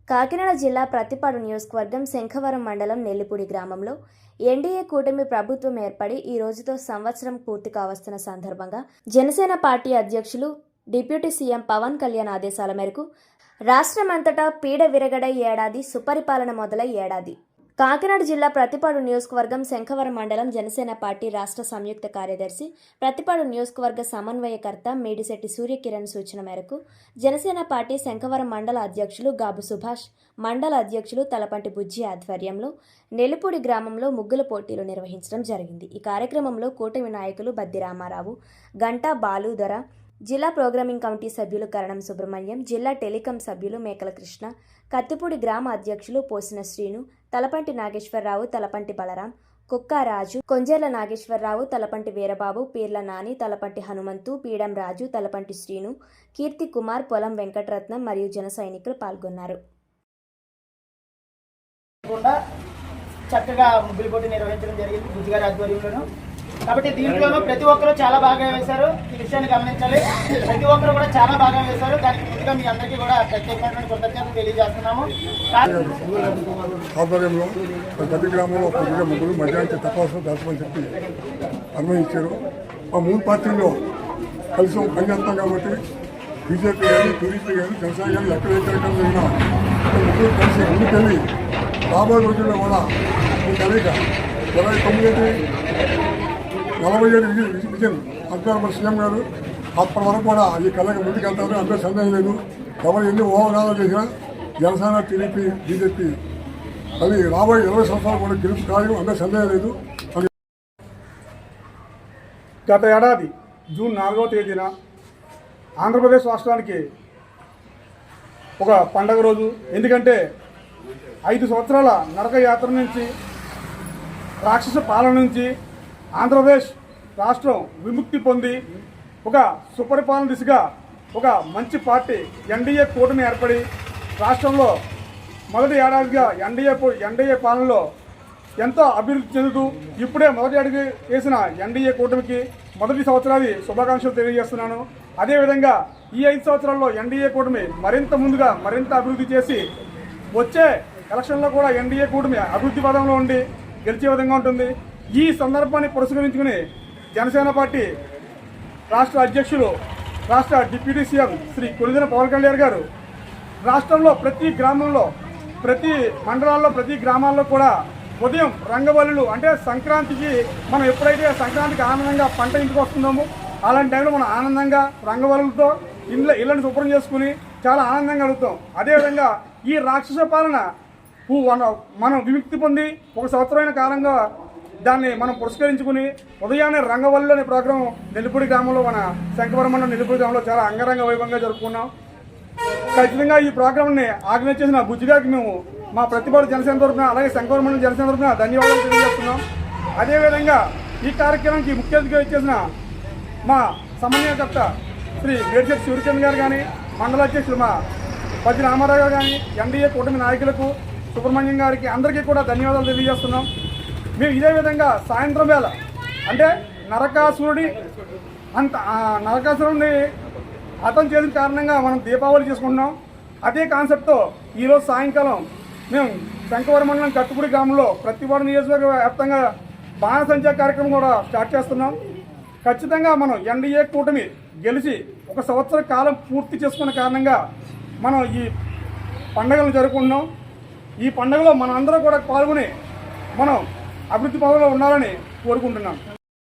కాకినాడ జిల్లా ప్రతిపాడు నియోజకవర్గం శంఖవరం మండలం నెల్లిపూడి గ్రామంలో ఎన్డీఏ కూటమి ప్రభుత్వం ఏర్పడి ఈ రోజుతో సంవత్సరం పూర్తి కావస్తున్న సందర్భంగా జనసేన పార్టీ అధ్యక్షులు డిప్యూటీ సీఎం పవన్ కళ్యాణ్ ఆదేశాల మేరకు రాష్ట్రమంతటా పీడ విరగడై ఏడాది, సుపరిపాలన మొదలై ఏడాది. కాకినాడ జిల్లా ప్రతిపాడు నియోజకవర్గం శంఖవరం మండలం జనసేన పార్టీ రాష్ట్ర సంయుక్త కార్యదర్శి, ప్రతిపాడు నియోజకవర్గ సమన్వయకర్త మేడిశెట్టి సూర్యకిరణ్ సూచన మేరకు జనసేన పార్టీ శంఖవరం మండల అధ్యక్షులు గాబు సుభాష్, మండల అధ్యక్షులు తలపంటి బుజ్జి ఆధ్వర్యంలో నెల్లిపూడి గ్రామంలో ముగ్గుల పోటీలు నిర్వహించడం జరిగింది. ఈ కార్యక్రమంలో కూటమి నాయకులు బద్ది రామారావు, గంటా బాలుదొర, జిల్లా ప్రోగ్రామింగ్ కమిటీ సభ్యులు కరణం సుబ్రహ్మణ్యం, జిల్లా టెలికాం సభ్యులు మేకల కృష్ణ, కత్తిపూడి గ్రామ అధ్యక్షులు పోసిన శ్రీను, తలపంటి నాగేశ్వరరావు, తలపంటి బలరాం, కుక్కారాజు, కొంజర్ల నాగేశ్వరరావు, తలపంటి వీరబాబు, పీర్ల నాని, తలపంటి హనుమంతు, పీడం రాజు, తలపంటి శ్రీను, కీర్తి కుమార్, పొలం వెంకటరత్నం మరియు జన సైనికులు పాల్గొన్నారు. చక్కగా ముగ్గుల పోటీ నిర్వహించడం జరిగింది బుజ్జిగారి ఆధ్వర్యంలోను. కాబట్టి దీంట్లోనూ ప్రతి ఒక్కరూ చాలా బాగా వేశారు. ఈ విషయాన్ని గమనించాలి. ప్రతి ఒక్కరు కూడా చాలా బాగా వేశారు. దానికి ముందుగా మీ అందరికీ కూడా ప్రత్యేకమైన కృతజ్ఞతలు తెలియజేస్తున్నాము. ఆధ్వర్యంలో ప్రతి గ్రామంలో కొద్దిగా ముగ్గురు మధ్యాహ్నం తపాసు దాచమని చెప్పి అన్వయించారు. ఆ మూడు పార్టీల్లో కలిసి పనిచేస్తాం కాబట్టి బీజేపీ కానీ, టీడీపీ కానీ, జనసేన కానీ ఎక్కడ కార్యక్రమం జరిగినా ముగ్గురు కలిసి ముందుకెళ్ళి రాబోయే రోజుల్లో కూడా ఈ కలయిక 47 విజన్ అంటారు మన సీఎం గారు. అప్పటి వరకు కూడా ఈ కలయిక ముందుకెళ్తారు, అందరూ సందేహం లేదు. ఎవరు ఎన్ని ఓవరాలు చేసినా జనసేన, టీడీపీ, బీజేపీ అది రాబోయే 20 సంవత్సరాలు కూడా గెలుపు ఖాయం, అందరూ సందేహం లేదు. గత ఏడాది జూన్ 4వ తేదీన ఆంధ్రప్రదేశ్ రాష్ట్రానికి ఒక పండగ రోజు. ఎందుకంటే 5 సంవత్సరాల నరక యాత్ర నుంచి, రాక్షస పాలన నుంచి ఆంధ్రప్రదేశ్ రాష్ట్రం విముక్తి పొంది ఒక సుపరిపాలన దిశగా ఒక మంచి పార్టీ ఎన్డీఏ కూటమి ఏర్పడి రాష్ట్రంలో మొదటి ఏడాదిగా ఎన్డీఏ పాలనలో ఎంతో అభివృద్ధి చెందుతూ ఇప్పుడే మొదటి అడుగు వేసిన ఎన్డీఏ కూటమికి మొదటి సంవత్సరాది శుభాకాంక్షలు తెలియజేస్తున్నాను. అదేవిధంగా ఈ 5 సంవత్సరాల్లో ఎన్డీఏ కూటమి మరింత ముందుగా మరింత అభివృద్ధి చేసి వచ్చే ఎలక్షన్లో కూడా ఎన్డీఏ కూటమి అభివృద్ధి పదంలో ఉండి గెలిచే విధంగా ఉంటుంది. ఈ సందర్భాన్ని పురస్కరించుకుని జనసేన పార్టీ రాష్ట్ర అధ్యక్షులు, రాష్ట్ర డిప్యూటీ సీఎం శ్రీ కొణిదెల పవన్ కళ్యాణ్ గారు రాష్ట్రంలో ప్రతి గ్రామంలో, ప్రతి మండలాల్లో, ప్రతి గ్రామాల్లో కూడా ఉదయం రంగవల్లులు అంటే సంక్రాంతికి మనం ఎప్పుడైతే సంక్రాంతికి ఆనందంగా పంట ఇంటికి వస్తున్నామో అలాంటి టైంలో మనం ఆనందంగా రంగవల్లులతో ఇళ్ళని శుభ్రం చేసుకుని చాలా ఆనందంగా అడుగుతాం. అదేవిధంగా ఈ రాక్షస పాలన మనం విముక్తి పొంది ఒక సంవత్సరమైన కాలంగా దాన్ని మనం పురస్కరించుకుని ఉదయాన్నే రంగవల్లి అనే ప్రోగ్రాం నెల్లిపూడి గ్రామంలో, మన శంఖవరం మండలం నెల్లిపూడి గ్రామంలో చాలా అంగరంగ వైభవంగా జరుపుకున్నాం. ఖచ్చితంగా ఈ ప్రోగ్రాంని ఆర్గనైజ్ చేసిన బుజ్జిగారికి మేము మా ప్రతిపాడు జనసేన తరఫున, అలాగే శంఖవరం మండలం జనసేన తరఫున ధన్యవాదాలు తెలియజేస్తున్నాం. అదేవిధంగా ఈ కార్యక్రమానికి ముఖ్య అతిథిగా ఇచ్చేసిన మా సమన్వయకర్త శ్రీ మేడిశెట్టి సూర్యకిరణ్ గారు కానీ, మండల అధ్యక్షులు మా బద్ది రామారావు గారు కానీ, ఎన్డీఏ కూటమి నాయకులకు, సుబ్రహ్మణ్యం గారికి అందరికీ కూడా ధన్యవాదాలు తెలియజేస్తున్నాం. మేము ఇదే విధంగా సాయంత్రం వేళ అంటే నరకాసురుడిని హతం చేసిన కారణంగా మనం దీపావళి చేసుకుంటున్నాం. అదే కాన్సెప్ట్తో ఈరోజు సాయంకాలం మేము శంఖవరం మండలం కత్తిపూడి గ్రామంలో ప్రతిపాడు నియోజకవర్గ వ్యాప్తంగా బాణసంచా కార్యక్రమం కూడా స్టార్ట్ చేస్తున్నాం. ఖచ్చితంగా మనం ఎన్డీఏ కూటమి గెలిచి ఒక సంవత్సర కాలం పూర్తి చేసుకున్న కారణంగా మనం ఈ పండుగలను జరుపుకుంటున్నాం. ఈ పండుగలో మనం అందరూ కూడా పాల్గొని మనం అభివృద్ధి పదంలో ఉండాలని కోరుకుంటున్నాం.